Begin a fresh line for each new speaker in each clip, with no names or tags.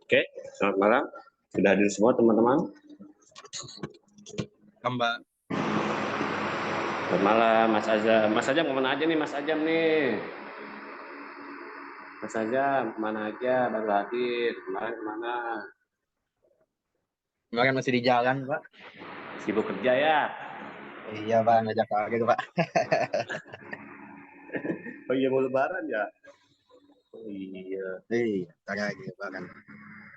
Oke, selamat malam. Sudah hadir semua teman-teman?
Mbak.
Selamat malam, Mas Azam. Mas Azam kemana aja nih, Mas Azam nih? Mas Azam kemana aja? Baru hadir. Kemarin kemana?
Kemarin masih di jalan, Pak.
Sibuk kerja ya?
Iya, Pak. Ngajak lagi, Pak.
Oh iya, mau lebaran ya? Oh iya.
Iya, ntar lagi lebaran.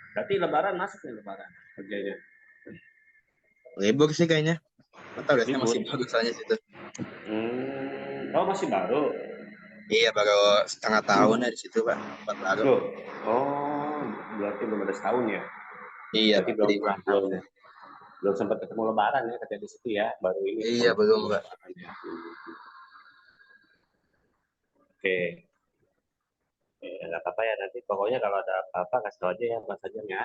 Berarti lebaran masuk nih lebaran kerjanya?
Libur sih kayaknya. Atau udah saya
Libur?
masih baru soalnya situ.
Oh masih baru?
Iya, baru setengah tahun ya di situ, Pak. Tempat baru.
Loh, oh berarti belum ada setahun ya?
Iya,
Berarti
Pak.
belum
Jadi kurang tahu
belum
deh.
belum sempat ketemu lebaran ya kerja di situ ya? Baru ini
Iya,
ketemu
belum, Pak.
lebaran ya? Oke. Ya, nggak apa-apa ya nanti pokoknya kalau ada apa-apa kasih tahu aja ya Mas Ajeng ya.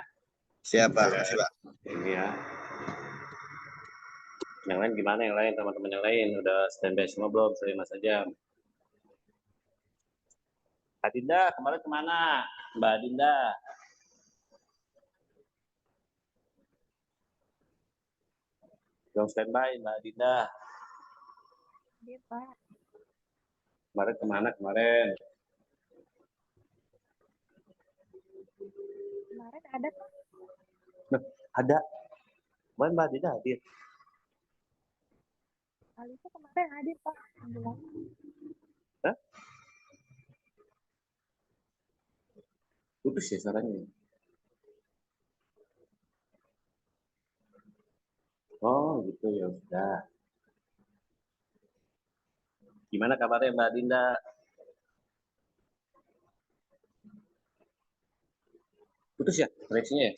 Siapa?
Ya,
Masih, Pak.
ini ya. Yang lain gimana yang lain teman-teman yang lain udah standby semua belum sorry Mas Ajeng. Kak Dinda kemarin kemana? Mbak Dinda. Belum standby Mbak Dinda.
Iya, Pak.
Kemarin kemana kemarin?
Kemarin ada, Pak.
Nah, ada. Kemarin Mbak Dinda hadir.
Alisa kemarin hadir, Pak. Bilang.
Hah? Putus ya suaranya. Oh gitu ya sudah. Gimana kabarnya Mbak Dinda? Putus ya koneksinya ya?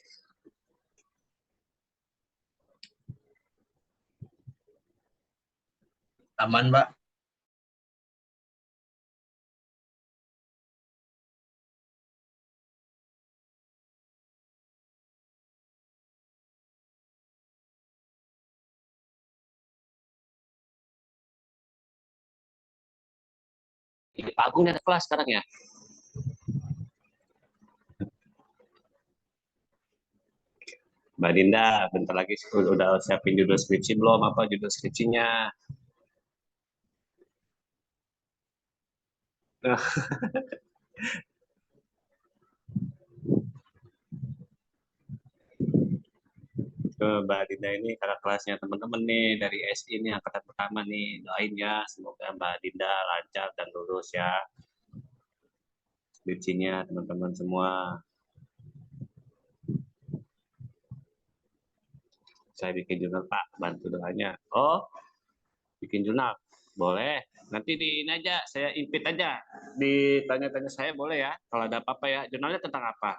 Aman, Pak.
Ini Pak Agung ada kelas sekarang ya? Mbak Dinda, bentar lagi udah siapin judul skripsi belum? Apa judul skripsinya? Mbak Dinda ini kakak kelasnya teman-teman nih dari SI ini angkatan pertama nih. Doain ya, semoga Mbak Dinda lancar dan lulus ya. Skripsinya teman-teman semua. Saya bikin jurnal Pak, bantu doanya. Oh, bikin jurnal. Boleh. Nanti di ini aja, saya invite aja. Ditanya-tanya saya boleh ya, kalau ada apa-apa ya. Jurnalnya tentang apa?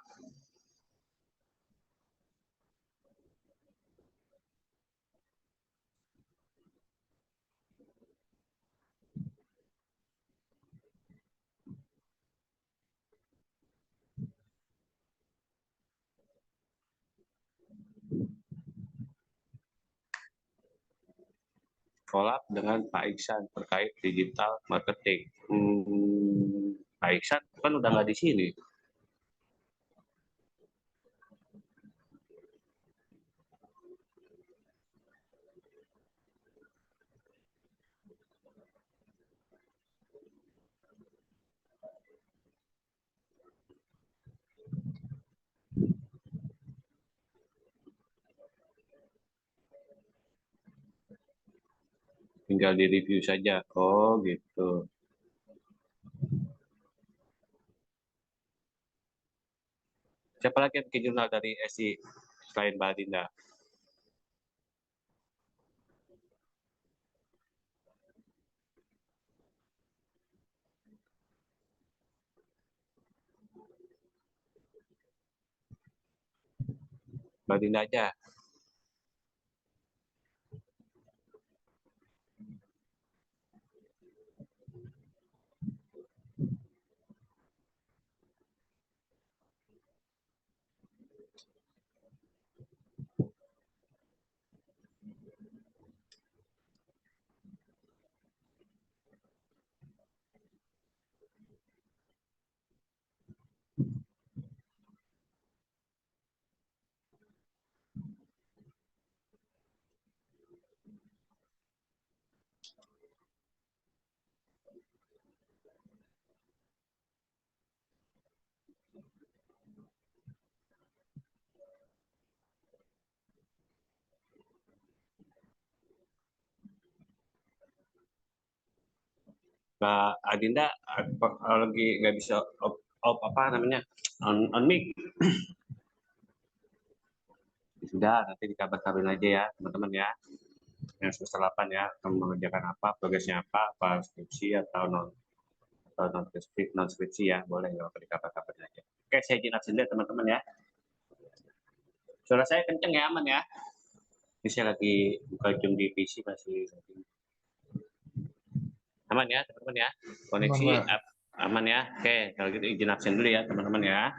Kolab dengan Pak Iksan terkait digital marketing. Pak Iksan kan udah nggak di sini. Tinggal di review saja. Oh gitu. Siapa lagi yang bikin jurnal dari SI selain Mbak Dinda? Mbak Dinda aja. Mbak Adinda lagi nggak bisa apa namanya on mic. Sudah, nanti dikabar-kabarin aja ya teman-teman ya. Yang semester 8 ya, kamu mengerjakan apa, progresnya apa skripsi atau non skripsi ya, boleh ya dikabar-kabarin aja. Oke, saya izin absen dulu teman-teman ya. Suara saya kenceng ya, aman ya. Ini saya lagi buka Zoom di PC masih aman ya teman-teman ya. Koneksi aman ya. Oke, kalau gitu izin absen dulu ya teman-teman ya.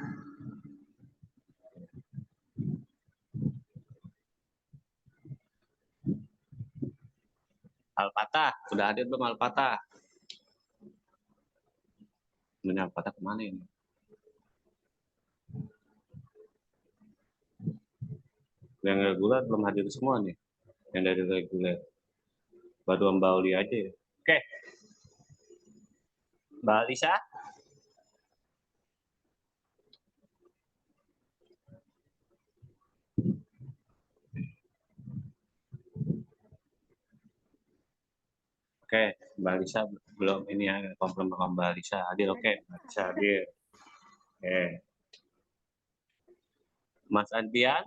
Al-Fatah, sudah hadir belum Al-Fatah? Ini Al-Fatah kemana ini? Yang reguler belum hadir semua nih. Yang dari reguler. Baru Mbak Uli aja ya. Oke. Mbak Lisa? Oke, Mbak Lisa belum ini ya, konfirm sama Mbak Lisa hadir. Oke, Mbak Lisa hadir. Oke. Mas Andian?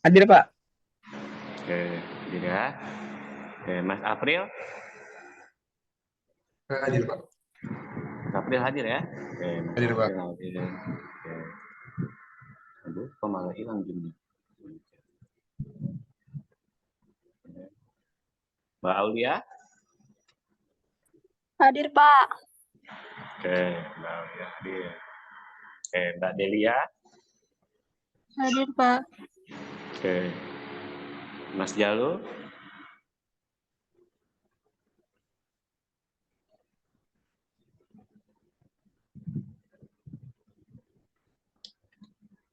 Hadir, Pak.
Oke, hadir ya. Oke, Mas April?
Hadir, Pak.
Mas April hadir ya? Oke, Mas
Hadir, Pak.
April hadir. Oke. Aduh, kok malah hilang jumnya. Mbak Aulia?
Hadir, Pak.
Oke, Mbak Aulia hadir. Oke, Mbak Delia?
Hadir, Pak.
Oke. Mas Jalu?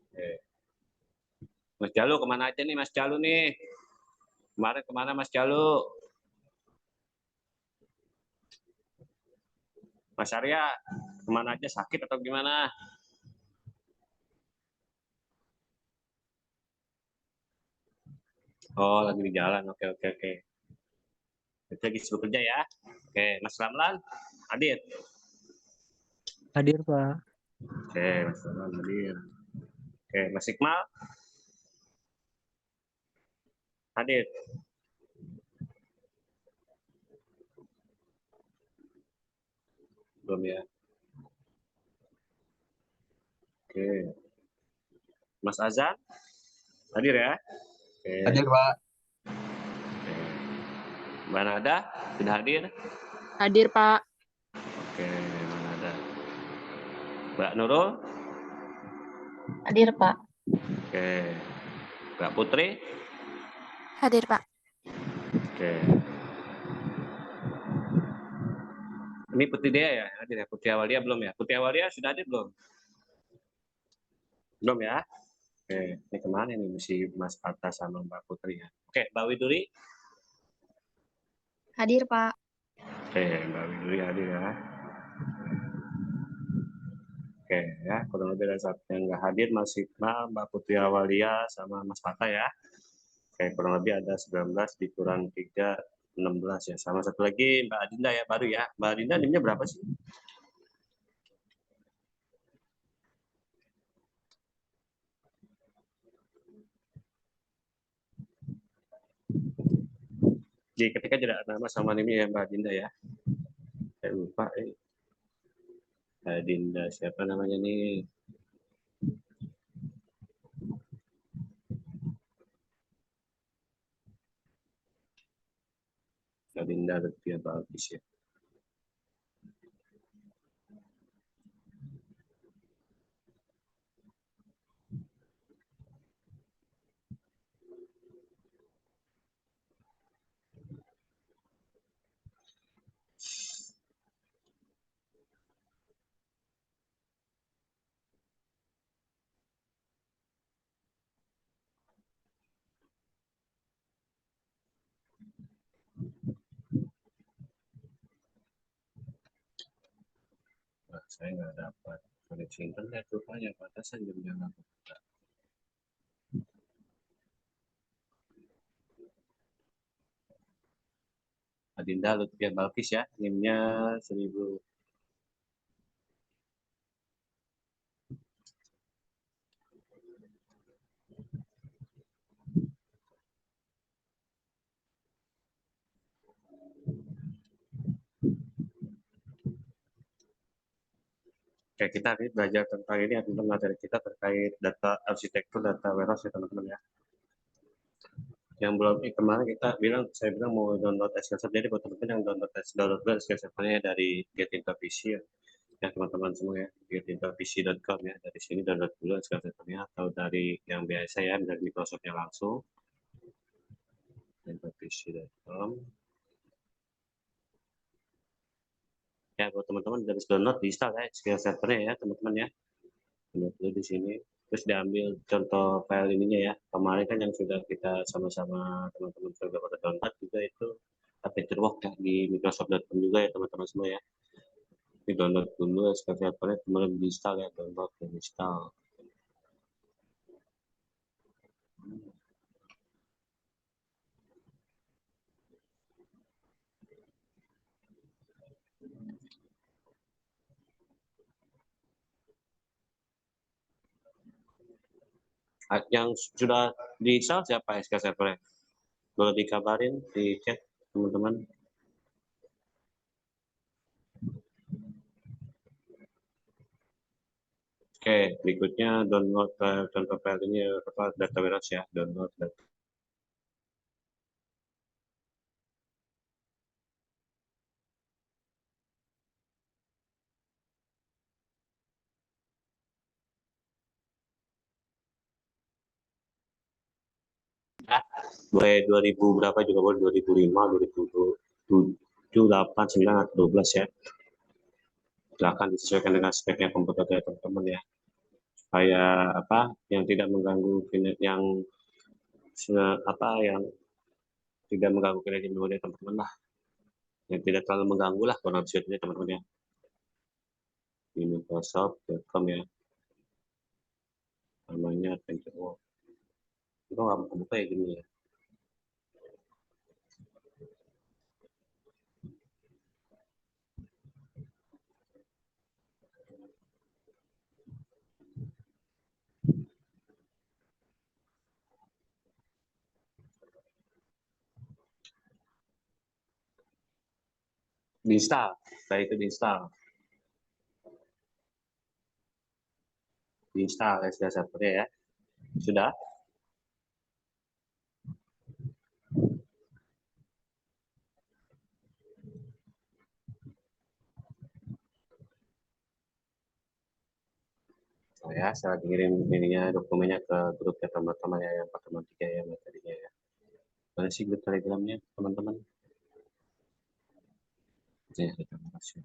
Oke. Mas Jalu kemana aja nih Mas Jalu nih? Kemarin kemana Mas Jalu? Mas Arya, kemana aja sakit atau gimana? Oh, lagi di jalan. Oke, oke, oke. Lagi sibuk kerja ya. Oke, Mas Ramlan hadir.
Hadir, Pak.
Oke, Mas Ramlan hadir. Oke, Mas Iqmal hadir. Belum ya. Oke. Mas Azan hadir ya. Oke.
Hadir, Pak.
Oke. Mbak Nada sudah hadir.
Hadir, Pak.
Oke, Mbak Nada. Mbak Nurul.
Hadir, Pak.
Oke. Mbak Putri.
Hadir, Pak.
Oke. Ini Putri Dea ya, hadir ya. Putri Awalia belum ya? Putri Awalia sudah hadir belum? Belum ya? Oke, ini kemana nih mesti Mas Arta sama Mbak Putri ya? Oke, Mbak Widuri.
Hadir, Pak.
Oke, Mbak Widuri hadir ya. Oke, ya, kurang lebih ada satu yang nggak hadir, Mas Hikmah, Mbak Putri Awalia, sama Mas Fata ya. Oke, kurang lebih ada 19 dikurang 3, 16 ya. Sama satu lagi Mbak Adinda ya, baru ya. Mbak Adinda nimnya berapa sih? Ketika tidak ada nama sama nimnya ya Mbak Adinda ya. Saya lupa. Mbak Adinda siapa namanya nih? Mbak Adinda Lutfi Balkis ya. Nah, saya nggak dapat koneksi internet rupanya batasan jam-jam aku. Adinda Lutfia Balkis ya, NIM-nya 1000. Oke, kita hari ini belajar tentang ini ya, tentang materi kita terkait data arsitektur data warehouse ya teman-teman ya. Yang belum kemarin saya bilang mau download SQL Server, jadi buat teman-teman yang download SQL Server-nya dari Get-Into-PC ya teman-teman semua ya, getintopc.com ya, dari sini download dulu SQL Server-nya, atau dari yang biasa ya, dari Microsoft-nya langsung, getintopc.com ya. Buat teman-teman dari download, diinstal ya SQL Server-nya ya teman-teman ya, download dulu di sini, terus diambil contoh file ininya ya. Kemarin kan yang sudah kita sama-sama teman-teman sudah pada download juga itu Adventure Work ya, di Microsoft.com juga ya teman-teman semua ya. Di download dulu SQL Server-nya, kemudian diinstal ya, download dan install. Yang sudah diinstal siapa SQL Server-nya? Boleh dikabarin di chat teman-teman. Oke, berikutnya download contoh file ini apa, data warehouse ya, download data. Boleh 2000 berapa juga boleh, 2005, 2007, 8, 9 atau 12 ya. Silakan disesuaikan dengan speknya komputer ya teman-teman ya. Supaya apa yang tidak mengganggu yang apa yang tidak mengganggu kinerja memori teman-teman lah. Yang tidak terlalu mengganggu lah kurang lebih teman-teman ya. Di Microsoft.com ya. Namanya Adventure Work. Itu nggak buka ya gini ya. Diinstal, setelah itu diinstal SQL Server ya. Sudah? Saya kirim ininya, dokumennya ke grup ya teman-teman ya, yang pertemuan 3 ya materinya ya. Mana sih grup telegramnya teman-teman? Ya, terima kasih.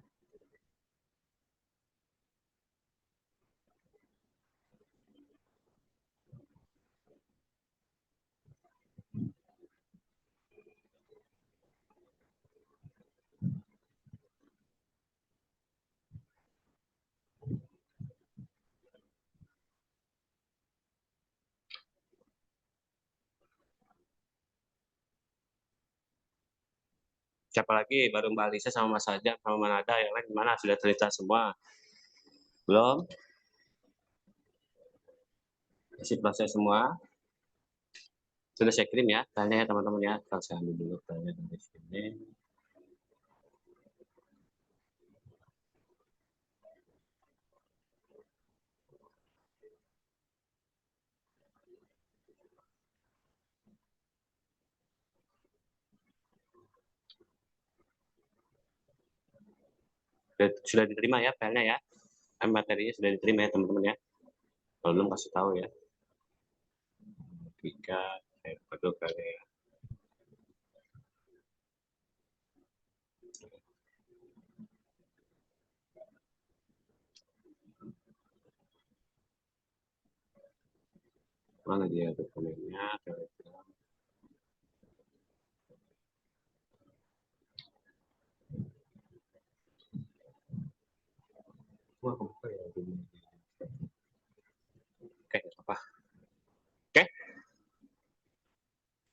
Siapa lagi? Baru Mbak Lisa sama Mas Ajak sama Manada, yang lain gimana? Sudah cerita semua? Belum? Masih proses semua? Sudah saya kirim ya, tanya ya teman-teman ya. Kalau saya ambil dulu tanya dari sini. Sudah diterima ya filenya ya? Materinya sudah diterima ya teman-teman ya? Kalau belum kasih tahu ya. Jika betul kali ya. Mana dia dokumennya? Telegram. Wah, apa ya? Oke, apa? Oke.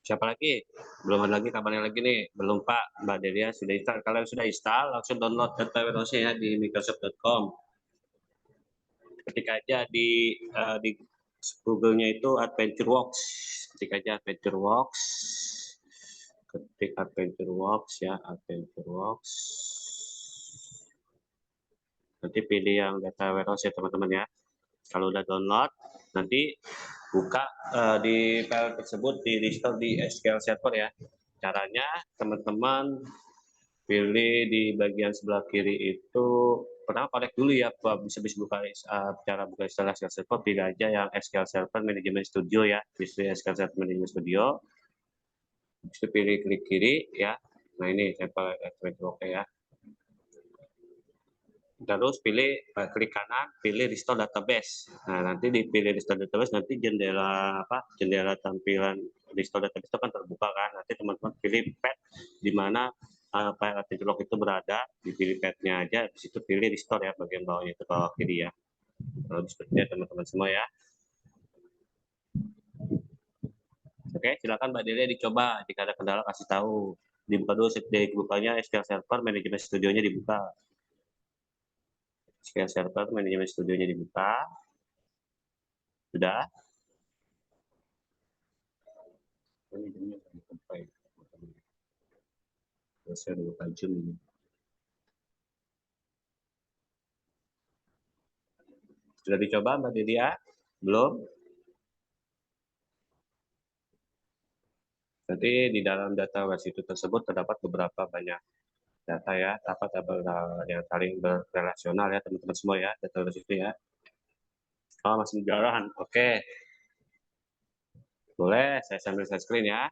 Siapa lagi? Belum ada lagi kabarnya lagi nih. Belum Pak, Mbak Delia sudah install. Kalau sudah install, langsung download data warehouse-nya ya di microsoft.com. Ketik aja di Google-nya itu AdventureWorks. Ketik aja AdventureWorks. Ketik AdventureWorks ya, AdventureWorks. Nanti pilih yang data warehouse ya teman-teman ya. Kalau udah download, nanti buka di file tersebut di restore di SQL Server ya. Caranya teman-teman pilih di bagian sebelah kiri itu pertama connect dulu ya, bisa buka cara buka install SQL Server, pilih aja yang SQL Server Management Studio ya, pilih SQL Server Management Studio, habis itu pilih klik kiri ya. Nah ini sampel oke ya. Terus pilih klik kanan, pilih restore database. Nah, nanti dipilih restore database, nanti jendela jendela tampilan restore database itu kan terbuka kan. Nanti teman-teman pilih path di mana file AdventureLog itu berada, dipilih path-nya aja, di situ pilih restore ya bagian bawahnya itu bawah kiri ya. Kalau sepertinya teman-teman semua ya. Oke, silakan Mbak Delia dicoba. Jika ada kendala kasih tahu. Dibuka dulu, dibukanya SQL Server Management Studio-nya dibuka. SQL Server Management Studio-nya dibuka. Sudah? Ini jamnya sampai selesai 24 jam ini. Sudah dicoba Mbak Delia? Belum? Nanti di dalam data itu tersebut terdapat beberapa banyak data ya, dapat yang saling berrelasional ya teman-teman semua ya, data itu ya. Oh, masih jalan. Oke. Boleh, saya sambil share screen ya.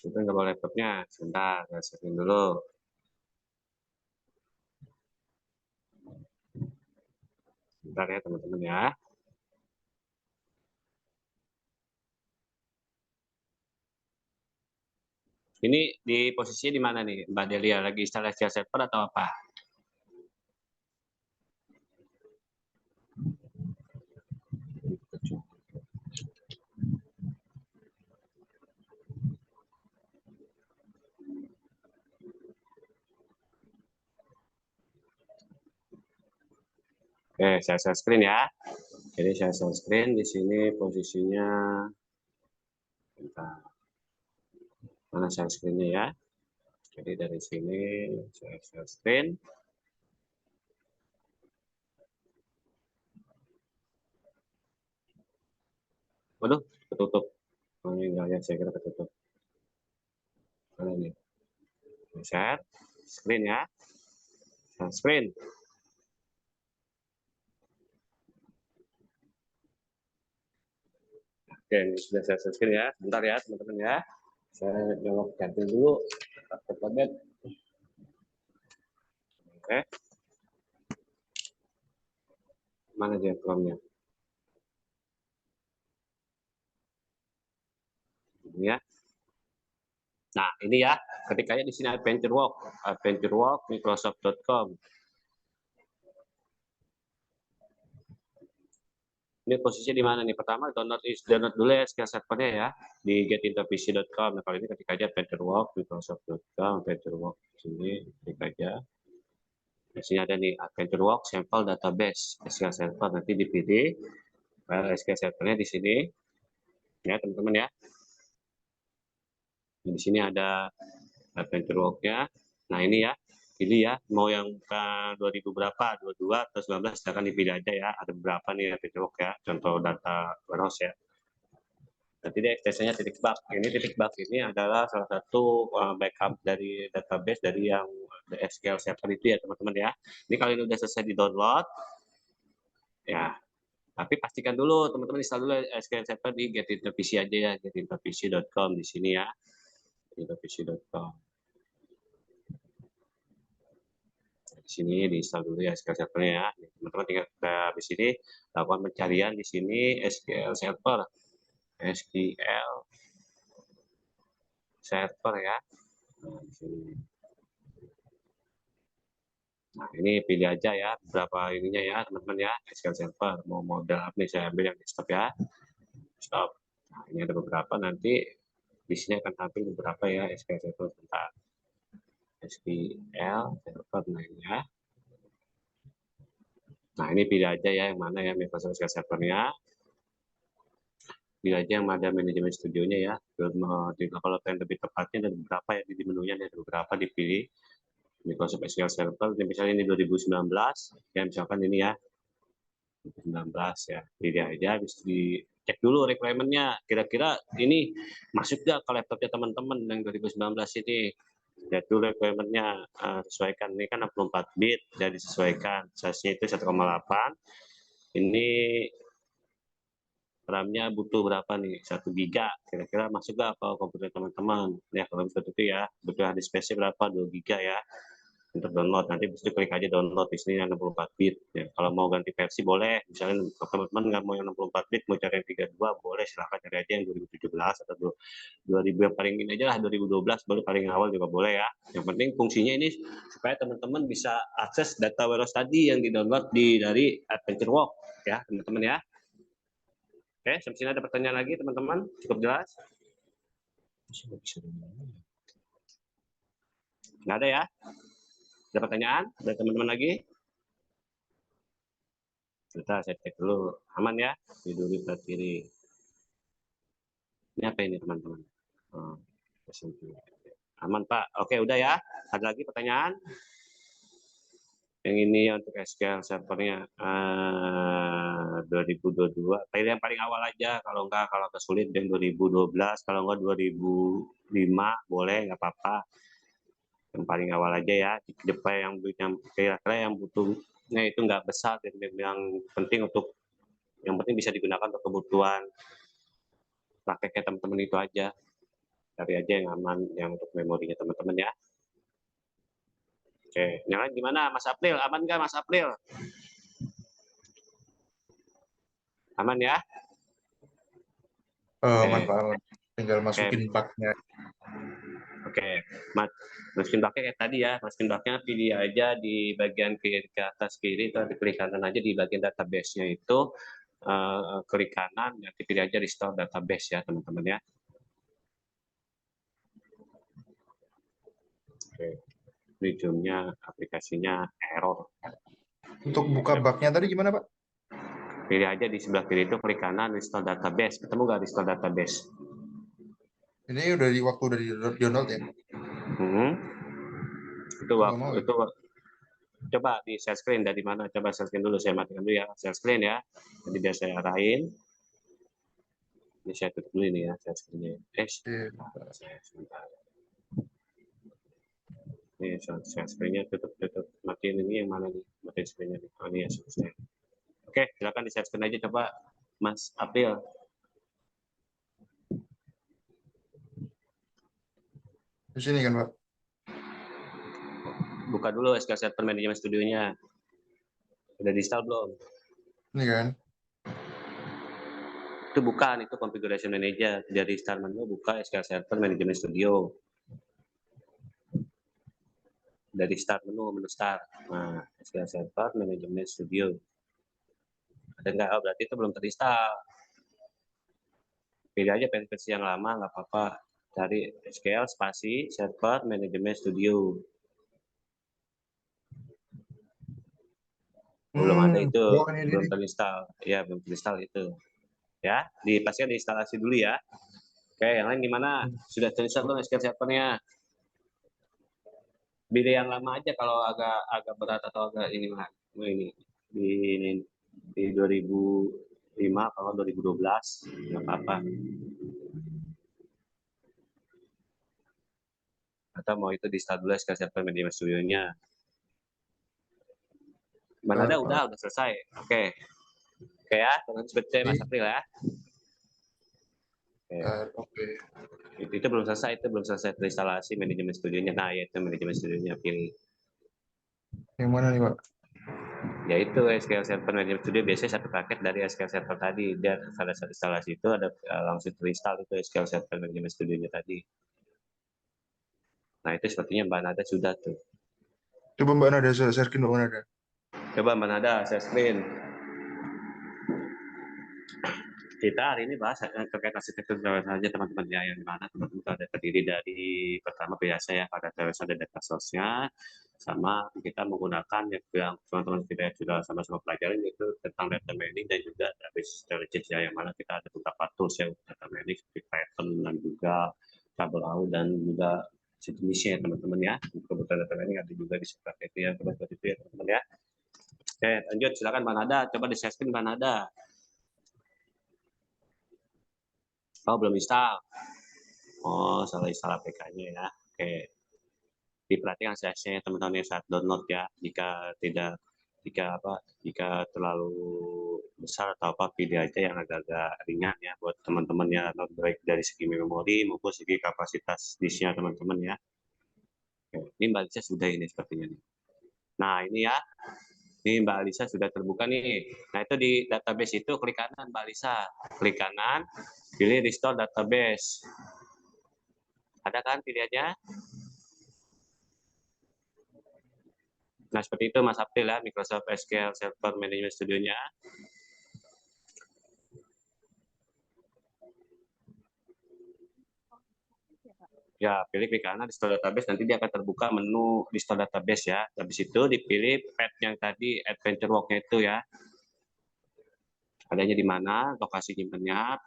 Itu nggak boleh laptopnya. Sebentar, saya screen dulu. Sebentar ya teman-teman ya. Ini di posisinya di mana nih Mbak Delia? Lagi instalasi server atau apa? Oke, saya share screen ya. Jadi saya share screen di sini posisinya. Bentar. Mana share screen-nya ya? Jadi dari sini saya share screen. Waduh, ketutup. Oh, ini enggak ya, saya kira ketutup. Mana ini? Share screen ya. Share screen. Oke, ini sudah saya share screen ya. Bentar ya, teman-teman ya. Saya jawab ganti dulu. Tablet. Oke. Mana dia Chrome-nya? Ini ya. Nah, ini ya. Ketikanya di sini AdventureWorks, Microsoft.com. Ini posisinya di mana nih? Pertama download dulu ya SQL Server-nya ya di getintopc.com. Nah, kalau ini ketik aja AdventureWorks, Microsoft.com, AdventureWorks sini klik aja. Di sini ada nih AdventureWorks Sample Database SQL Server. Nanti dipilih SQL Server-nya di sini ya teman-teman ya. Di sini ada AdventureWorks-nya. Nah ini ya, pilih ya, mau yang 2000 berapa, 22 atau 19, silahkan dipilih aja ya. Ada beberapa nih AdventureWorks ya, contoh data warehouse ya. Nanti dia ekstensinya titik bug. Ini titik bug ini adalah salah satu backup dari database dari yang SQL Server itu ya teman-teman ya. Ini kalau ini udah selesai di-download, ya. Tapi pastikan dulu teman-teman install dulu SQL Server di getintopc aja ya, getintopc.com di sini ya. getintopc.com. Di sini diinstal dulu ya SQL Server-nya ya. Teman-teman tinggal habis ini lakukan pencarian di sini SQL Server. SQL Server ya. Nah, di sini. Nah, ini pilih aja ya berapa ininya ya teman-teman ya SQL Server. Mau model apa nih, saya ambil yang desktop ya. Stop. Nah, ini ada beberapa, nanti di sini akan tampil beberapa ya SQL Server tentang SQL Server lainnya. Nah, ini pilih aja ya yang mana ya Microsoft SQL Server-nya. Pilih aja yang ada manajemen studionya ya. Kalau yang lebih tepatnya ada beberapa ya di menunya, ada beberapa dipilih. Microsoft SQL Server, misalnya ini 2019, ya misalkan ini ya 2019 ya, pilih aja, habis dicek dulu requirement-nya, kira-kira ini masuk nggak ke laptopnya teman-teman yang 2019 ini. Lihat dulu requirement-nya, sesuaikan. Ini kan 64 bit, jadi disesuaikan. Size-nya itu 1,8. Ini RAM-nya butuh berapa nih? 1 giga. Kira-kira masuk nggak ke komputer teman-teman? Ya, kalau seperti itu ya. Butuh hard disk space-nya berapa? 2 giga ya. Untuk download, nanti bisa klik aja download di sini yang 64 bit ya. Kalau mau ganti versi boleh, misalnya teman-teman nggak mau yang 64 bit, mau cari yang 32 boleh, silahkan cari aja yang 2017 atau 2000 yang paling ini aja lah, 2012 baru paling awal juga boleh ya. Yang penting fungsinya ini supaya teman-teman bisa akses data warehouse tadi yang di-download dari Adventure Walk ya teman-teman ya. Oke, sampai sini ada pertanyaan lagi teman-teman? Cukup jelas? Nggak ada ya? Ada pertanyaan dari teman-teman lagi? Sebentar, saya cek dulu. Aman ya? Di dulu ke kiri. Ini apa ini teman-teman? Oh, aman Pak. Oke, udah ya. Ada lagi pertanyaan? Yang ini untuk SQL servernya 2022. Pilih yang paling awal aja. Kalau enggak, kalau kesulit yang 2012. Kalau enggak 2005 boleh, nggak apa-apa. Yang paling awal aja ya. Depan yang kira-kira yang butuhnya itu nggak besar, yang penting untuk yang penting bisa digunakan untuk kebutuhan prakteknya teman-teman itu aja. Cari aja yang aman, yang untuk memorinya teman-teman ya. Oke, yang lain gimana Mas April? Aman nggak Mas April? Aman ya?
Aman Pak, aman. Tinggal masukin
Oke.
bug-nya.
Oke, masukin bug-nya kayak tadi ya. Masukin bug-nya pilih aja di bagian kiri ke atas kiri, atau klik kanan aja di bagian database-nya itu. Klik kanan, nanti pilih aja restore database ya teman-teman ya. Oke, ujungnya aplikasinya error.
Untuk buka bug-nya tadi gimana Pak?
Pilih aja di sebelah kiri itu, klik kanan, restore database. Ketemu nggak restore database?
Ini udah waktu udah di download ya?
Itu
Nggak mau ya?
itu coba di share screen dari mana? Coba share screen dulu, saya matikan dulu ya share screen ya. Jadi biar saya arahin. Ini saya tutup dulu ini ya share screen-nya. Sebentar. Ini share screen-nya tutup. Matiin ini yang mana nih? Matiin screen-nya. Oh ini ya selesai. Oke, silakan di share screen aja coba Mas April.
Di sini kan Pak?
Buka dulu SQL Server Management Studio-nya. Udah di-install belum?
Ini kan?
Itu bukan, itu Configuration Manager. Dari Start menu buka SQL Server Management Studio. Dari Start menu Start. Nah, SQL Server Management Studio. Ada nggak? Oh, berarti itu belum terinstall. Pilih aja versi yang lama, nggak apa-apa. Cari SQL spasi Server Management Studio. Belum ada itu, belum terinstall. Ya, belum terinstall itu. Ya, pastikan diinstalasi dulu ya. Oke, yang lain gimana? Sudah terinstall belum SQL Server-nya? Pilih yang lama aja kalau agak berat atau agak ini di 2005 kalau 2012 nggak apa-apa. Atau mau itu di start dulu SQL Server Management Studio-nya. Mana ada udah selesai. Oke. Oke ya, seperti Mas April ya.
Oke.
Itu belum selesai terinstalasi manajemen studionya. Nah, yaitu manajemen studionya pilih.
Yang mana nih Pak?
Yaitu SQL Server Management Studio biasanya satu paket dari SQL Server tadi. Dia pada saat instalasi itu ada langsung terinstall itu SQL Server Management Studio-nya tadi. Nah, itu sepertinya Mbak Nada sudah tuh.
Coba Mbak Nada share screen Mbak Nada.
Coba Mbak Nada share screen. Kita hari ini bahas terkait arsitektur database saja teman-teman ya, yang dimana teman-teman itu ada terdiri dari pertama biasa ya, ada database, ada data source-nya, sama kita menggunakan yang teman-teman kita sudah sama-sama pelajarin itu tentang data mining dan juga database intelligence ya, yang mana kita ada beberapa tools ya data mining seperti Python dan juga Tableau dan juga sejenisnya ya teman-teman ya. Kebutuhan data mining ada juga di sebelah itu ya, seperti itu ya teman-teman ya. Oke, lanjut silakan Mbak Nada, coba di-share screen Mbak Nada. Oh, belum install. Oh, salah install APK-nya ya. Oke. Diperhatikan aksesnya teman-teman saat download ya. Jika terlalu besar atau apa, pilih aja yang agak-agak ringan ya buat teman-teman ya, baik dari segi memori maupun segi kapasitas disknya teman-teman ya. Oke. Ini Mbak Lisa sudah ini sepertinya nih. Nah, ini ya. Ini Mbak Lisa sudah terbuka nih. Nah, itu di database itu klik kanan Mbak Lisa. Klik kanan, pilih restore database. Ada kan pilihannya? Nah, seperti itu Mas April ya, Microsoft SQL Server Management Studio-nya. Ya, pilih klik kanan restore database, nanti dia akan terbuka menu restore database ya. Habis itu dipilih path yang tadi adventure walk-nya itu ya. Adanya di mana, lokasi nyimpennya.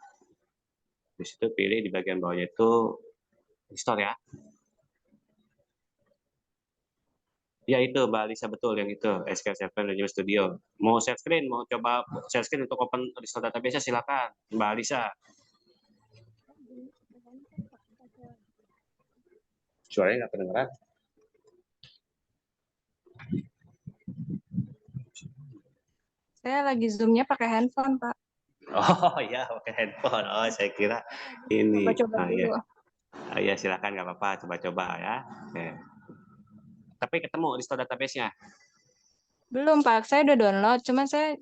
Habis itu pilih di bagian bawahnya itu restore ya. Ya itu Mbak Lisa, betul yang itu SQL Server Management Studio. Mau share screen, mau coba share screen untuk open restore database silakan Mbak Lisa. Suaranya nggak kedengeran.
Saya lagi zoom-nya pakai handphone, Pak.
Oh ya, pakai handphone. Oh, saya kira ini.
Coba-coba
Ya.
dulu.
Ya silakan, nggak apa-apa, coba-coba ya. Oke. Tapi ketemu restore database-nya.
Belum, Pak. Saya udah download. Cuman saya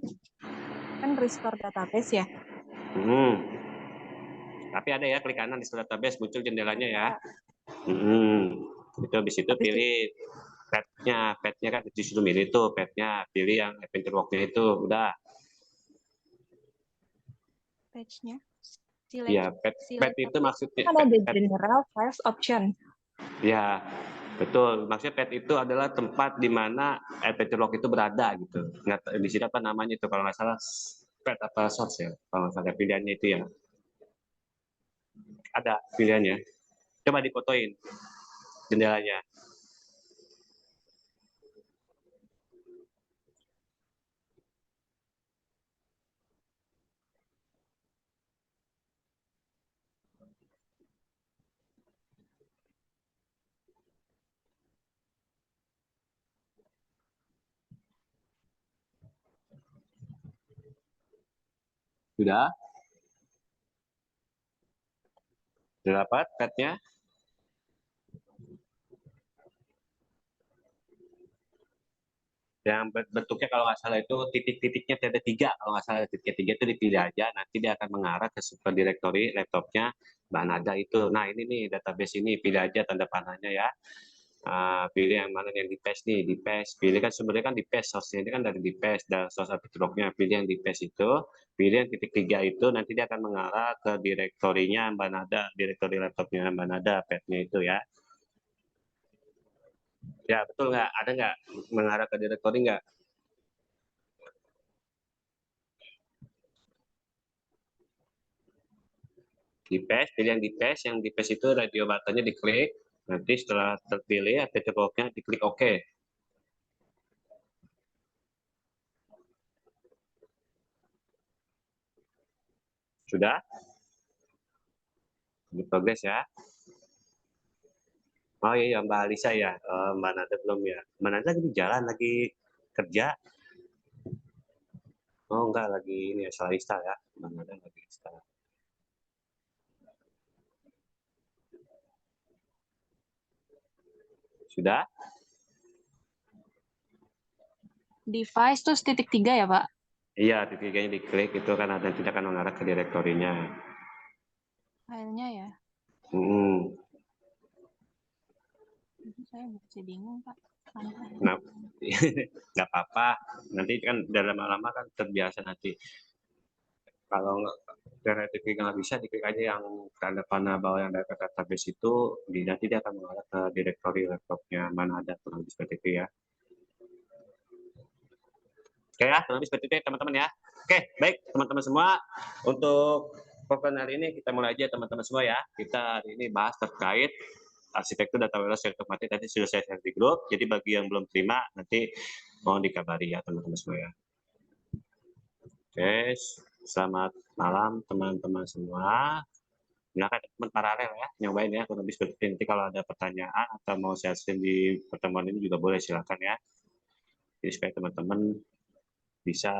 kan restore database ya.
Tapi ada ya, klik kanan restore database, muncul jendelanya ya. Itu habis itu
Habis itu
pilih pet-nya kan disuruh milih tuh pet-nya, pilih yang adventure walk-nya itu, udah.
page-nya.
Ya, pet itu maksudnya
Kan ada general files option.
ya, betul. Maksudnya pet itu adalah tempat di mana adventure walk itu berada gitu. Nggak, di sini apa namanya itu kalau nggak salah pet apa source ya, kalau nggak salah pilihannya itu ya. Ada pilihannya. Coba difotoin jendelanya. Sudah? Sudah dapat petnya? Yang bentuknya kalau nggak salah itu titik-titiknya ada 3, kalau nggak salah titiknya 3 itu dipilih aja, nanti dia akan mengarah ke super directory laptopnya Mbak Nada itu. Nah ini nih database ini, pilih aja tanda panahnya ya. Pilih yang mana yang di paste nih, di paste. Pilih kan sebenarnya kan di paste, source-nya ini kan dari di paste, dan source artikelnya pilih yang di paste itu, pilih yang titik 3 itu, nanti dia akan mengarah ke direktorinya Mbak Nada, direktori laptopnya Mbak Nada, path-nya itu ya. Ya betul nggak? Ada nggak mengarah ke direktori nggak? Di paste, pilih yang di paste itu radio buttonnya diklik, nanti setelah terpilih ada cekoknya diklik OK. Sudah? Di progress ya. Oh iya Mbak Alisa ya, Mbak Nada belum ya. Mbak Nada lagi jalan, lagi kerja. Oh enggak, lagi ini ya, salah install ya. Mbak Nada lagi install. Sudah?
Device terus titik 3 ya, Pak?
Iya, titiknya diklik itu kan ada tidak akan mengarah ke direktorinya.
Filenya ya. Saya masih bingung, Pak.
Nah, nggak apa-apa. Nanti kan dalam lama kan terbiasa nanti. Kalau Kreatif nggak bisa, diklik aja yang tanda panah bawah yang data database itu, nanti dia akan mengarah ke directory laptopnya mana ada kurang lebih seperti itu ya. Oke ya, kurang lebih seperti itu ya teman-teman ya. Oke, baik teman-teman semua, untuk pokoknya hari ini kita mulai aja teman-teman semua ya. Kita hari ini bahas terkait arsitektur data warehouse yang otomatis, tadi sudah saya share di grup, jadi bagi yang belum terima nanti mohon dikabari ya teman-teman semua ya. Oke, selamat malam teman-teman semua. Silakan teman paralel ya, nyobain ya kurang lebih seperti itu. Nanti kalau ada pertanyaan atau mau sharing di pertemuan ini juga boleh, silakan ya. Jadi supaya teman-teman bisa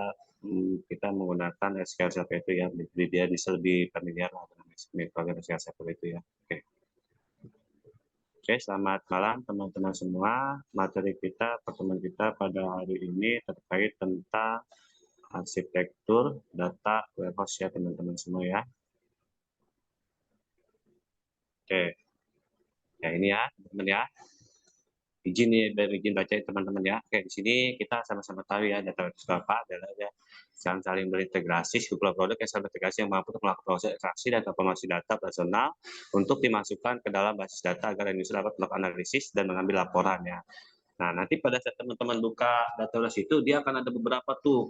kita menggunakan SQL Server itu ya, jadi dia bisa lebih familiar lah dengan SQL Server itu ya. Oke, selamat malam teman-teman semua. Materi kita, pertemuan kita pada hari ini terkait tentang arsitektur data warehouse ya teman-teman semua ya. Oke, ya ini ya teman-teman ya. Izin baca teman-teman ya. Oke, di sini kita sama-sama tahu ya data warehouse itu apa adalah ya saling berintegrasi sebuah produk yang saling berintegrasi yang mampu untuk melakukan proses ekstraksi dan transformasi data personal untuk dimasukkan ke dalam basis data agar user dapat melakukan analisis dan mengambil laporan ya. Nah, nanti pada saat teman-teman buka data warehouse itu, dia akan ada beberapa tuh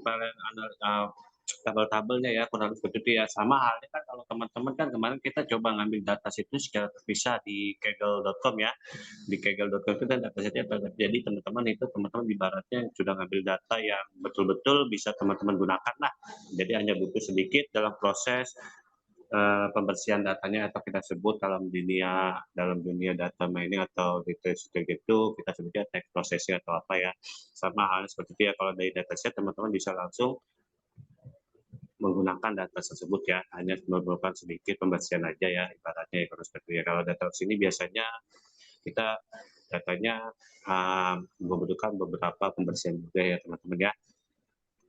tabel-tabelnya ya, kurang lebih seperti itu ya. Sama halnya kan kalau teman-teman kan kemarin kita coba ngambil data itu secara terpisah di kaggle.com ya. Di kaggle.com itu kan datasetnya jadi teman-teman ibaratnya sudah ngambil data yang betul-betul bisa teman-teman gunakan lah. Jadi hanya butuh sedikit dalam proses pembersihan datanya atau kita sebut dalam dunia data mining atau research gitu kita sebutnya text processing atau apa ya, sama halnya seperti itu ya. Kalau dari dataset teman-teman bisa langsung menggunakan data tersebut ya, hanya memerlukan sedikit pembersihan aja ya ibaratnya ya, kalau seperti itu ya. Kalau data sini biasanya kita datanya membutuhkan beberapa pembersihan juga ya teman-teman ya,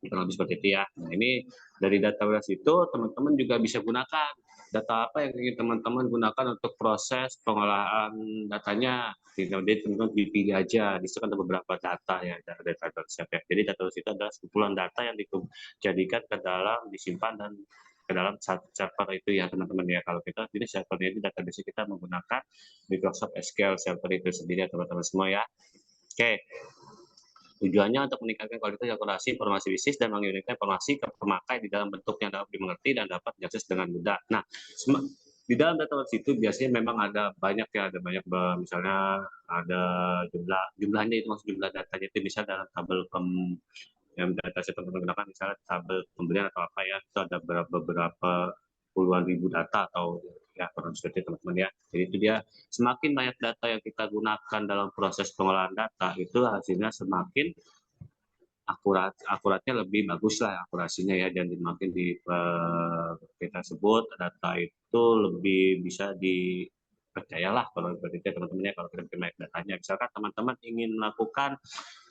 kurang lebih seperti itu ya. Nah, ini dari data warehouse itu teman-teman juga bisa gunakan data apa yang ingin teman-teman gunakan untuk proses pengolahan datanya. Jadi teman-teman dipilih aja, di situ kan ada beberapa data ya, data warehouse ya. Jadi data warehouse itu adalah kumpulan data yang dijadikan ke dalam, disimpan dan ke dalam server itu ya teman-teman ya. Kalau kita ini servernya itu database kita menggunakan Microsoft SQL Server itu sendiri ya teman-teman semua ya. Oke. Tujuannya untuk meningkatkan kualitas akurasi informasi bisnis dan mengirimkan informasi ke pemakai di dalam bentuk yang dapat dimengerti dan dapat diakses dengan mudah. Nah, di dalam database itu biasanya memang ada banyak ya, ada banyak misalnya ada jumlahnya itu maksud jumlah datanya itu bisa dalam tabel yang dataset teman-teman gunakan misalnya tabel pembelian atau apa ya, itu ada beberapa puluhan ribu data atau ya kurang seperti teman-teman ya. Jadi itu dia, semakin banyak data yang kita gunakan dalam proses pengolahan data itu hasilnya semakin akuratnya lebih bagus lah akurasinya ya, dan semakin kita sebut data itu lebih bisa dipercayalah kalau seperti itu teman-teman ya. Kalau kita banyak datanya, misalkan teman-teman ingin melakukan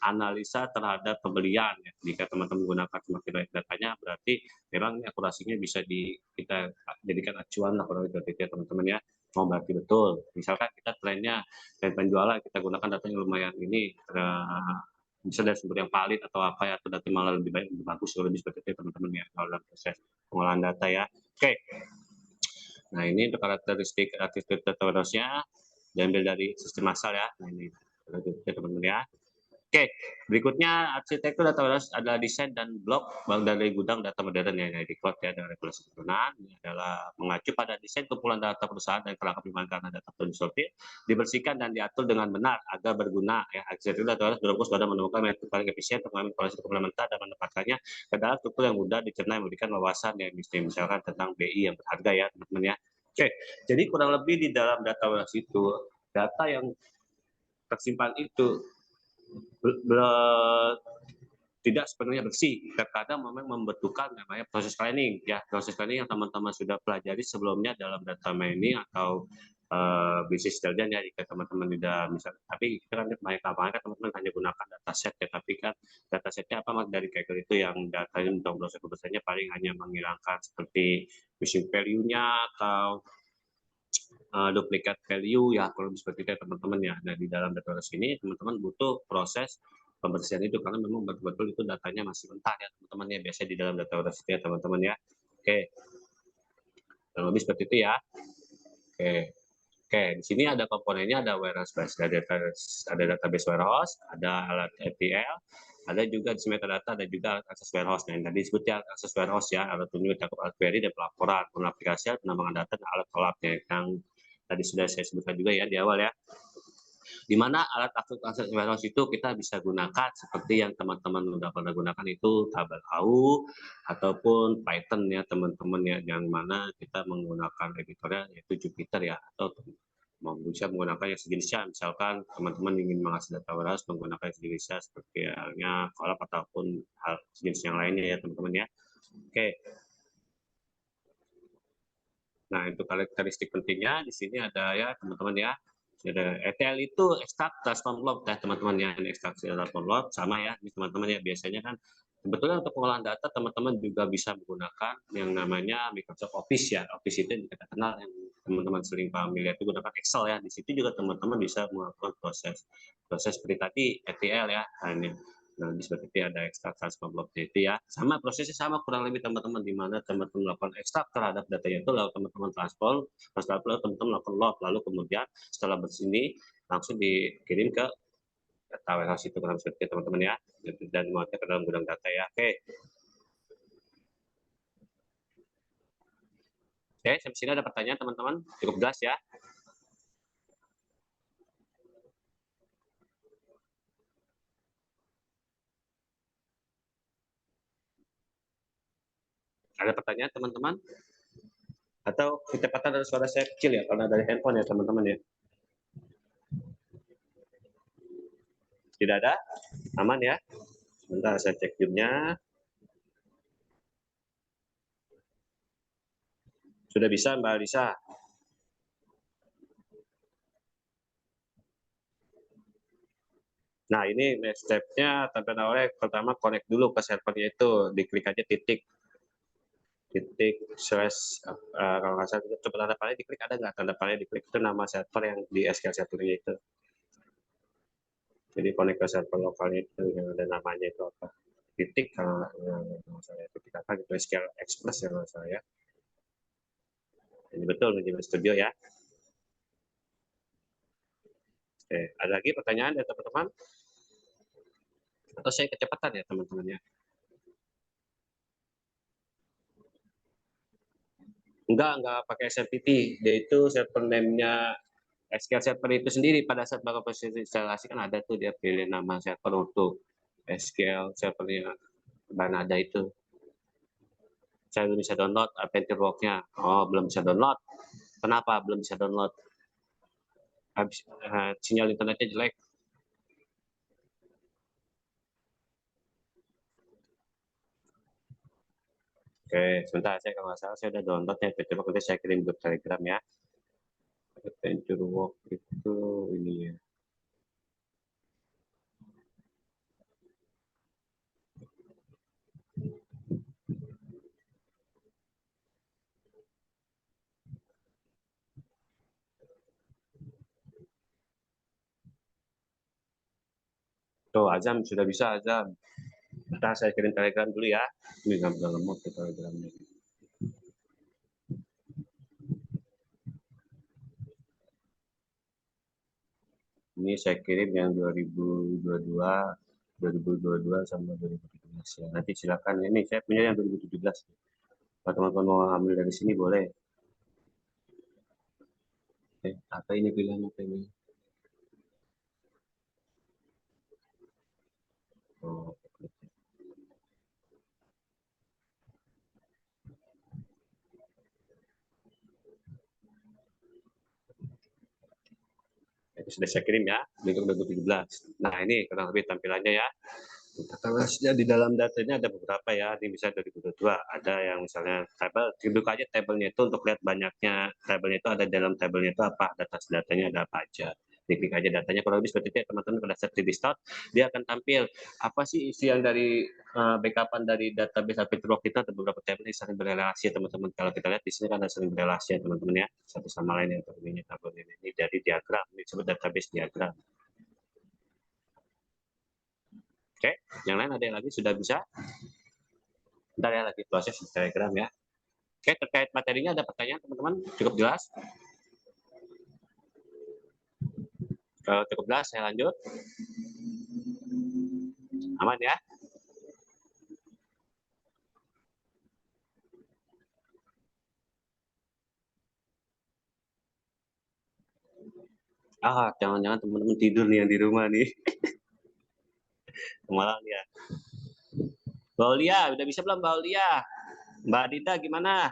analisa terhadap pembelian ya, jika teman-teman menggunakan semakin banyak datanya berarti memang akurasinya bisa kita jadikan acuan lah kalau seperti itu teman-teman ya. Oh, berarti betul. Misalkan kita tren penjualan kita gunakan data yang lumayan ini bisa dari sumber yang valid atau apa ya, atau data malah lebih baik, lebih bagus, lebih seperti itu teman-teman ya kalau dalam proses pengolahan data ya. Oke. Nah, ini untuk karakteristik data warehouse-nya diambil dari sistem asal ya. Nah, ini teman-teman ya. Oke, berikutnya arsitektur data warehouse adalah desain dan blok dari gudang data modern yang di cloud ya, dengan regulasi turunan. Ini adalah mengacu pada desain kumpulan data perusahaan dan kerangka penyimpanan karena data perlu disortir, dibersihkan dan diatur dengan benar agar berguna. Ya, arsitektur data warehouse berfokus pada menemukan metode paling efisien untuk mengambil informasi komplementer dan menempatkannya ke dalam struktur yang mudah dicerna yang memberikan wawasan yang misalkan tentang BI yang berharga ya teman-teman ya. Oke, jadi kurang lebih di dalam data warehouse itu data yang tersimpan itu tidak sepenuhnya bersih. Terkadang memang membutuhkan namanya proses cleaning ya, proses cleaning yang teman-teman sudah pelajari sebelumnya dalam data mining atau bisnis intelligence ya, jika teman-teman tidak misalnya, tapi kita kan banyak lapangan kan teman-teman hanya gunakan dataset ya, tapi kan datasetnya apa dari Kaggle itu yang datanya untuk proses pembersihannya paling hanya menghilangkan seperti missing value-nya atau duplikat value ya, kalau seperti itu teman-teman ya. Nah, di dalam database ini teman-teman butuh proses pembersihan itu karena memang betul-betul itu datanya masih mentah ya teman-teman ya, biasanya di dalam database itu ya teman-teman ya. Oke. kurang lebih seperti itu ya. Oke, di sini ada komponennya, ada warehouse base, ada database warehouse, ada alat ETL, ada juga di metadata, ada juga akses warehouse. Nah, yang tadi disebut ya akses warehouse ya, alat tunjuk, cakup alat query dan pelaporan, aplikasi, penambangan data, dan alat kolabnya yang tadi sudah saya sebutkan juga ya di awal ya. Di mana alat akses warehouse itu kita bisa gunakan seperti yang teman-teman sudah pernah gunakan itu tabel AU ataupun Python ya teman-teman ya, yang mana kita menggunakan editornya yaitu Jupyter ya, atau bisa menggunakan yang sejenisnya, misalkan teman-teman ingin mengakses data warehouse menggunakan yang sejenisnya seperti halnya Colab ataupun hal sejenis yang lainnya ya teman-teman ya. Oke. Nah, itu karakteristik pentingnya di sini ada ya teman-teman ya. Ada ETL itu extract transform load ya teman-teman ya, ini ekstraksi transform load sama ya teman-teman ya, biasanya kan sebetulnya untuk pengolahan data teman-teman juga bisa menggunakan yang namanya Microsoft Office ya. Office itu yang kita kenal yang teman-teman sering familiar itu gunakan Excel ya. Di situ juga teman-teman bisa melakukan proses seperti tadi ETL ya. Nah, seperti itu ada ekstrak transform load itu ya. Sama prosesnya sama kurang lebih teman-teman, di mana teman-teman melakukan ekstrak terhadap datanya itu lalu teman-teman transform, lalu teman-teman melakukan load, lalu kemudian setelah bersini langsung dikirim ke data warehouse itu kurang seperti itu teman-teman ya, dan muatnya ke dalam gudang data ya. Oke, sampai sini ada pertanyaan teman-teman, cukup jelas ya. Ada pertanyaan teman-teman? Atau kecepatan dari suara saya kecil ya, karena dari handphone ya teman-teman ya. Tidak ada? Aman ya? Sebentar saya cek zoom-nya. Sudah bisa Mbak Alisa? Nah, ini next step-nya tanpa oleh pertama connect dulu ke servernya itu, diklik aja titik slash kalau nggak salah coba tanda panah diklik, ada nggak tanda panah diklik, itu nama server yang di SQL servernya itu. Jadi connect ke server lokalnya itu yang ada namanya itu apa? Titik kalau nggak salah titik apa gitu, SQL Express ya nggak salah ya. Ini betul Manajemen Studio ya. Oke, ada lagi pertanyaan ya teman-teman? Atau saya kecepatan ya teman-teman ya? Enggak pakai SMTP. Dia itu server name-nya SQL server itu sendiri. Pada saat bakal proses instalasi kan ada tuh dia pilih nama server untuk SQL servernya Banada itu. Saya belum bisa download Adventure Work-nya. Oh, belum bisa download. Kenapa belum bisa download? Habis, sinyal internetnya jelek. Oke, sebentar saya kalau nggak salah saya udah download ya. Coba nanti saya kirim grup Telegram ya. Adventure Work itu ini ya. Tuh, Azam sudah bisa Azam. Bentar saya kirim Telegram dulu ya. Ini nggak bisa lemot ke Telegramnya. Ini saya kirim yang 2022 sama 2017 ya. Nanti silakan. Ini saya punya yang 2017. Kalau teman-teman mau ambil dari sini boleh. Apa ini pilihan apa ini? Oh, itu sudah saya kirim ya, untuk 2017. Nah, ini kurang lebih tampilannya ya. Database-nya di dalam datanya ada beberapa ya, ini bisa 2022. Ada yang misalnya tabel, buka aja tabelnya itu untuk lihat banyaknya tabelnya itu ada dalam tabelnya itu apa, datanya ada apa aja. Diklik aja datanya, kurang lebih seperti itu ya teman-teman. Pada saat di start, dia akan tampil apa sih isian dari backupan dari database Adventure Work kita, ada beberapa tabel yang saling berrelasi ya teman-teman. Kalau kita lihat di sini kan ada saling berrelasi ya teman-teman ya, satu sama lain yang terjadi tabel ini dari diagram, ini disebut database diagram. Oke, yang lain ada yang lagi sudah bisa? Bentar ya, lagi proses di Telegram ya. Oke, terkait materinya ada pertanyaan teman-teman? Cukup jelas? Kalau cukup jelas, saya lanjut. Aman ya? Jangan-jangan teman-teman tidur nih yang di rumah nih. Malam ya. Mbak Aulia, udah bisa belum Mbak Aulia? Mbak Dita gimana?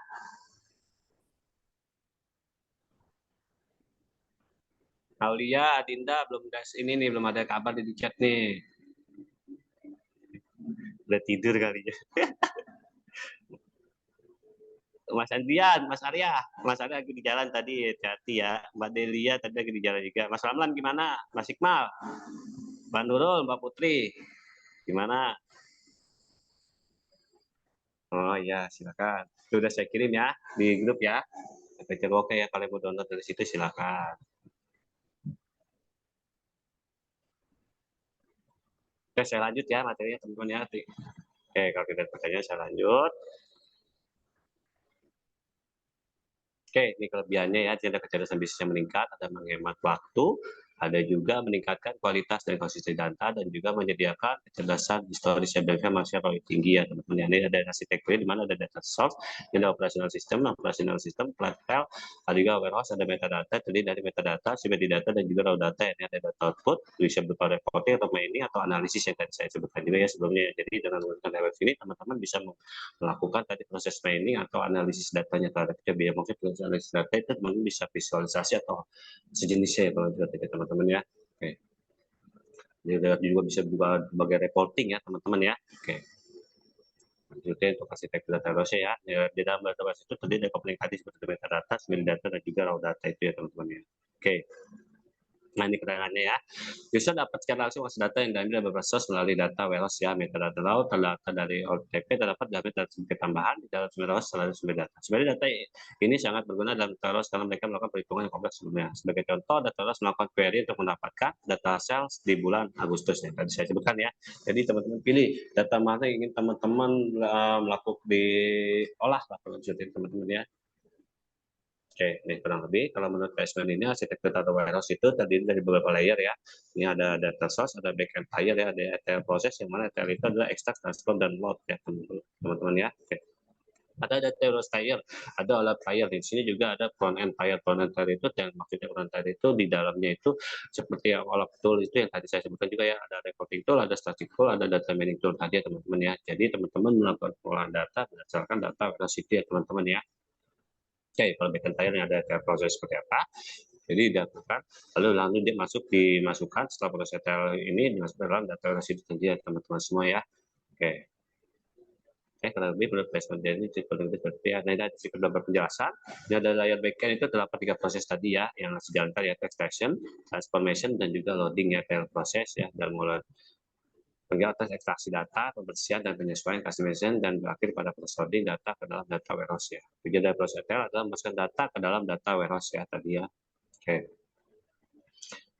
Aulia, Dinda belum ada ini nih, belum ada kabar di chat nih. Udah tidur kali ya. Mas Andrian, Mas Arya lagi di jalan tadi, hati-hati ya. Mbak Delia tadi lagi di jalan juga. Mas Ramlan gimana? Mas Iqmal, Mbak Nurul, Mbak Putri, gimana? Oh iya, silakan. Sudah saya kirim ya di grup ya. Oke ya, kalau mau download dari situ silakan. Oke, saya lanjut ya materinya teman-teman ya. Oke, kalau tidak ada pertanyaan saya lanjut. Oke, ini kelebihannya ya, tindak kecerdasan bisnisnya meningkat, ada menghemat waktu, ada juga meningkatkan kualitas dan konsistensi data, dan juga menyediakan kecerdasan historis yang masih paling tinggi ya teman-teman. Ini ada arsitekturnya di mana ada data source, ada operational system, platform, ada juga warehouse, ada metadata, terdiri dari metadata, sumber data, dan juga raw data. Ini ada data output, bisa berupa reporting atau mining atau analisis yang tadi saya sebutkan juga ya sebelumnya. Jadi dengan menggunakan DevOps ini, teman-teman bisa melakukan tadi proses mining atau analisis datanya terhadap biaya mungkin proses analisis data itu teman-teman bisa visualisasi atau sejenisnya ya kalau teman-teman ya. Oke. Jadi juga bisa sebagai reporting ya teman-teman ya. Oke. Lanjutnya untuk arsitektur database ya. Di dalam database itu terdiri dari komponen tadi seperti metadata, sumber data dan juga raw data itu ya teman-teman ya. Oke. Nah, ini keterangannya ya. User dapat secara langsung akses data yang diambil dari beberapa source melalui data warehouse ya, metadata laut, data dari OTP, terdapat data sebagai tambahan di dalam sumber warehouse selain sumber data. Sebenarnya data ini sangat berguna dalam data warehouse karena mereka melakukan perhitungan yang kompleks sebelumnya. Sebagai contoh, data warehouse melakukan query untuk mendapatkan data sales di bulan Agustus yang tadi saya sebutkan ya. Jadi teman-teman pilih data mana yang ingin teman-teman melakukan diolah lah teman-teman ya. Oke, ini kurang lebih kalau menurut PSN ini arsitektur data warehouse itu terdiri dari beberapa layer ya. Ini ada data source, ada backend layer ya, ada ETL proses yang mana ETL itu adalah extract, transform, dan load ya teman-teman ya. Oke. Ada data warehouse layer, ada OLAP layer. Di sini juga ada front end layer. Front end layer itu yang maksudnya front end itu di dalamnya itu seperti yang OLAP tool itu yang tadi saya sebutkan juga ya. Ada reporting tool, ada static tool, ada data mining tool tadi ya teman-teman ya. Jadi teman-teman melakukan pengolahan data berdasarkan data warehouse itu ya teman-teman ya. Oke, kalau backend layernya ada proses seperti apa, jadi dilakukan, lalu dia dimasukkan setelah proses ETL ini dimasukkan dalam data residu ya teman-teman semua ya. Oke. Kalau lebih menurut placement ini seperti ya. Nah, ini ada beberapa penjelasan. Ini ada layer backend itu terdapat 3 proses tadi ya, yang harus dijalankan ya, extraction, transformation, dan juga loading ya, ETL proses ya, dan mulai atas ekstraksi data, pembersihan dan penyesuaian customization, dan berakhir pada proses loading data ke dalam data warehouse ya. Tujuan dari proses ETL adalah memasukkan data ke dalam data warehouse ya tadi ya. Oke.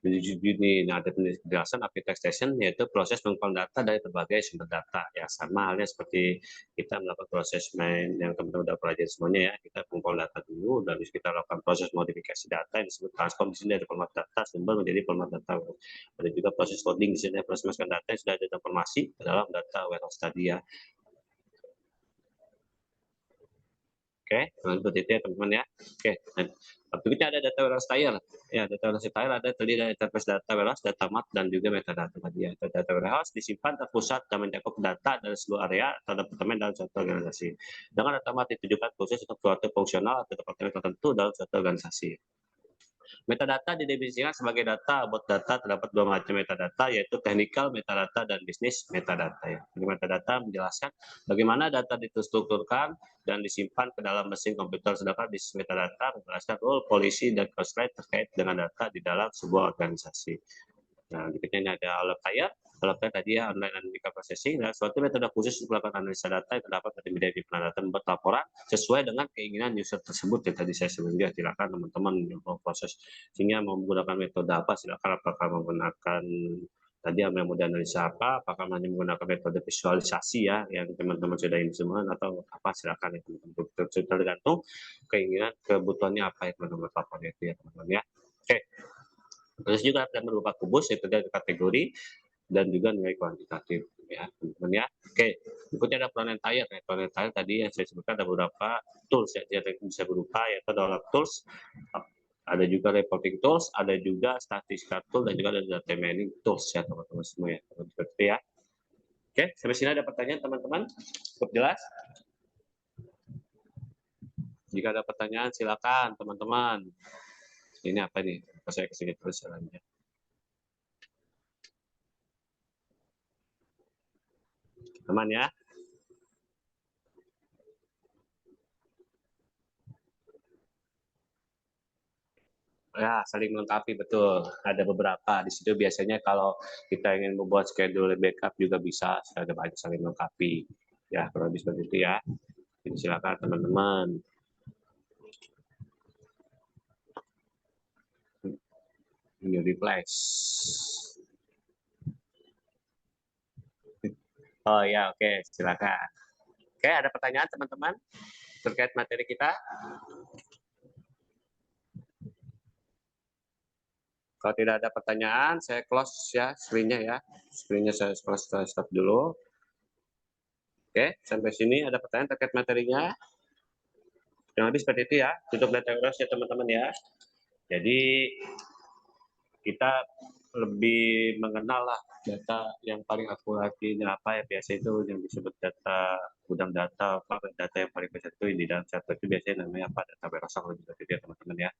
Nah, ada penjelasan architectation yaitu proses mengumpulkan data dari berbagai sumber data ya, sama halnya seperti kita melakukan proses main yang teman-teman udah pelajari semuanya ya. Kita mengumpulkan data dulu dan kita lakukan proses modifikasi data yang disebut transform. Di sini ada format data sumber menjadi format data. Ada juga proses coding di sini, proses masukkan data yang sudah ada informasi ke dalam data warehouse tadi ya. Oke, seperti itu ya teman-teman ya. Oke, berikutnya ada data warehouse layer. Ya, data warehouse layer ada terdiri dari interface data warehouse, data mart, dan juga metadata tadi ya. Data warehouse disimpan terpusat dan mencakup data dari seluruh area atau departemen dalam suatu organisasi. Dengan data mart ditujukan khusus untuk suatu fungsional atau departemen tertentu dalam suatu organisasi. Metadata didefinisikan sebagai data. Buat data terdapat 2 macam metadata, yaitu technical metadata dan business metadata. Ya. Metadata menjelaskan bagaimana data distrukturkan dan disimpan ke dalam mesin komputer, sedangkan business metadata menjelaskan role, polisi, dan constraint terkait dengan data di dalam sebuah organisasi. Nah, berikutnya ini ada alat layar. Alat layar tadi ya, online analytical processing, dan suatu metode khusus untuk melakukan analisa data yang terdapat pada media di data membuat laporan sesuai dengan keinginan user tersebut yang tadi saya sebutkan. Silakan teman-teman mau proses sehingga menggunakan metode apa, silakan apakah menggunakan Tadi metode analisa apa? Apakah hanya menggunakan metode visualisasi ya, yang teman-teman sudah ini semua, atau apa? Silakan ya teman-teman. Tergantung keinginan, kebutuhannya apa ya teman-teman, lapornya itu ya teman-teman ya. Oke. Terus juga akan berupa kubus, yaitu dari kategori dan juga nilai kuantitatif ya teman-teman ya. Oke, berikutnya ada planetarium. Planetarium tadi yang saya sebutkan ada beberapa tools ya, yang bisa berupa yaitu adalah tools, ada juga reporting tools, ada juga statistical tool, dan juga ada data mining tools ya teman-teman semua ya. Seperti ya. Oke, sampai sini ada pertanyaan teman-teman? Cukup jelas? Jika ada pertanyaan silakan teman-teman. Ini apa nih? Saya kesini terus jalannya. Aman ya? Ya, saling melengkapi, betul. Ada beberapa. Di situ biasanya kalau kita ingin membuat schedule backup juga bisa, ada banyak saling melengkapi. Ya, kurang lebih seperti itu ya. Jadi silakan teman-teman. New replace. Oh ya, oke, silakan. Oke, ada pertanyaan teman-teman terkait materi kita? Kalau tidak ada pertanyaan, saya close ya screen-nya ya. Screen-nya saya stop dulu. Oke, sampai sini ada pertanyaan terkait materinya? Yang lebih seperti itu ya. Tutup data urus ya teman-teman ya. Jadi kita lebih mengenal lah data yang paling akurat ini apa ya, biasa itu yang disebut data gudang data, apa data yang paling besar itu di dalam server itu biasanya namanya apa, data warehouse lebih seperti itu ya teman-teman ya.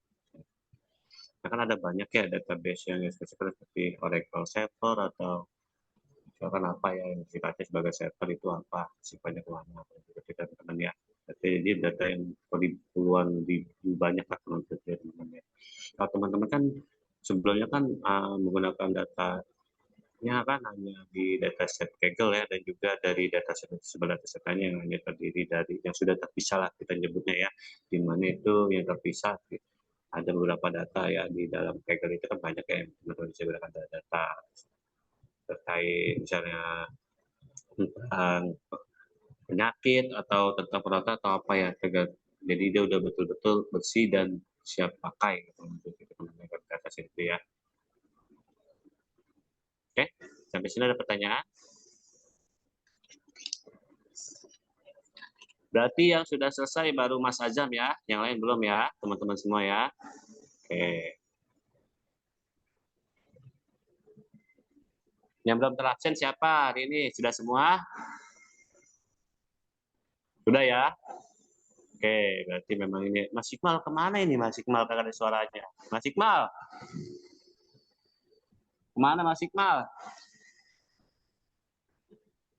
Nah, kan ada banyak ya database yang seperti Oracle server atau misalkan apa ya yang sifatnya sebagai server itu apa sifatnya kemana seperti itu teman-teman ya. Jadi data yang puluhan ribu banyak lah teman-teman ya. Kalau teman-teman kan sebelumnya kan menggunakan datanya kan hanya di dataset Kaggle ya, dan juga dari dataset sebelah datasetnya yang hanya terdiri dari yang sudah terpisah lah kita nyebutnya ya, di mana itu yang terpisah ada beberapa data ya di dalam Kaggle itu kan banyak ya yang teman-teman bisa gunakan data terkait misalnya tentang penyakit atau tentang perawatan atau apa ya, jadi dia udah betul-betul bersih dan siap pakai untuk kita menggunakan data itu ya. Oke, sampai sini ada pertanyaan? Berarti yang sudah selesai baru Mas Azam ya, yang lain belum ya, teman-teman semua ya. Oke. Yang belum terabsen siapa hari ini? Sudah semua? Sudah ya? Oke, berarti memang ini. Mas Iqmal kemana ini Mas Iqmal? Kagak ada suaranya. Mas Iqmal? Kemana Mas Iqmal?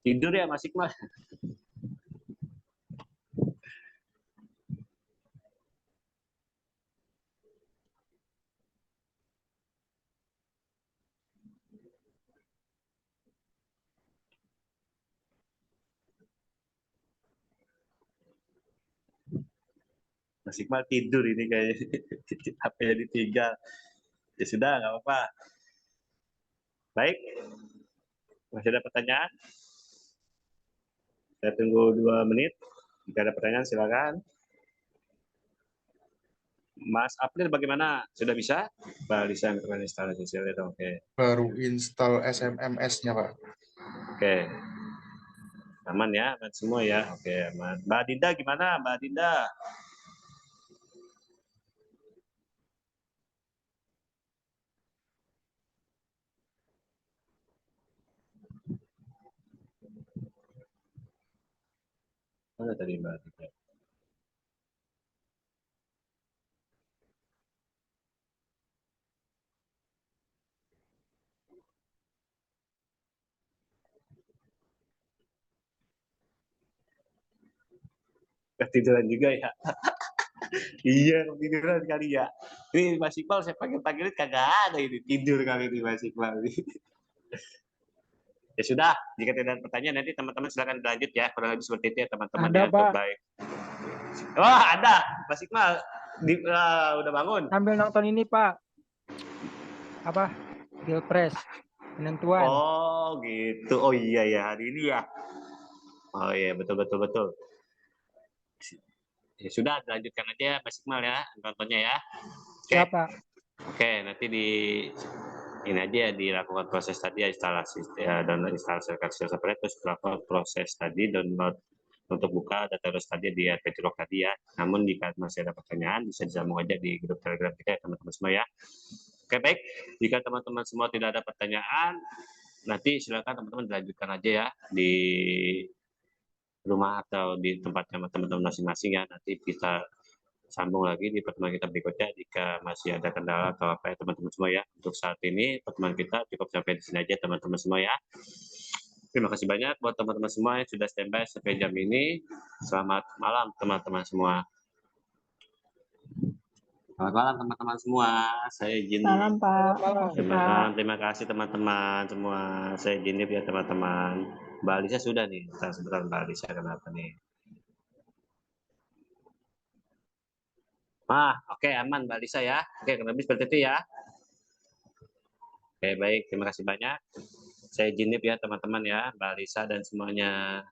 Tidur ya Mas Iqmal? Mas Iqmal tidur ini kayaknya. HP-nya ditinggal. Ya sudah, nggak apa-apa. Baik. Masih ada pertanyaan? Saya tunggu 2 menit. Jika ada pertanyaan silakan. Mas April bagaimana? Sudah bisa? Pak Lisa yang instalasi itu oke.
Baru install SMMS-nya, Pak.
Oke. Aman ya, aman semua ya. Oke, aman. Mbak Dinda gimana? Mbak Dinda? Mana tadi Mbak Dinda? Ketiduran juga ya? Iya, ketiduran kali ya. Ini Mas Iqbal saya panggil-panggilin kagak ada ini. Tidur kali ini Mas Iqbal. Ya sudah, jika tidak ada pertanyaan nanti teman-teman silakan lanjut ya. Kurang lebih seperti itu ya teman-teman
Ada,
ya.
Pak.
Baik. Wah, ada. Mas Iqbal udah bangun.
Sambil nonton ini, Pak. Apa? Pilpres. Penentuan.
Oh, gitu. Oh iya ya, hari ini ya. Oh iya, betul betul betul. Ya sudah, lanjutkan aja Mas Iqmal ya, contohnya ya. Oke.
Siap, Pak.
Oke, nanti ini aja dilakukan proses tadi ya, instalasi ya, download instalasi Kasio Separate, terus lakukan proses tadi download untuk buka data tadi di RP Cilok tadi ya. Namun jika masih ada pertanyaan bisa disambung aja di grup Telegram kita ya teman-teman semua ya. Oke baik, jika teman-teman semua tidak ada pertanyaan, nanti silakan teman-teman dilanjutkan aja ya di rumah atau di tempatnya teman-teman masing-masing ya. Nanti kita sambung lagi di pertemuan kita berikutnya jika masih ada kendala atau apa ya teman-teman semua ya. Untuk saat ini pertemuan kita cukup sampai di sini aja teman-teman semua ya. Terima kasih banyak buat teman-teman semua yang sudah standby sampai jam ini. Selamat malam teman-teman semua. Selamat malam teman-teman semua. Saya izin.
Malam, Pak.
Terima kasih teman-teman semua. Saya izin ya teman-teman. Mbak Alisa sudah nih. Sebentar Mbak Alisa kenapa nih? Oke, aman Mbak Lisa ya. Oke, kurang lebih seperti itu ya. Oke, baik. Terima kasih banyak. Saya izin ya teman-teman ya, Mbak Lisa dan semuanya.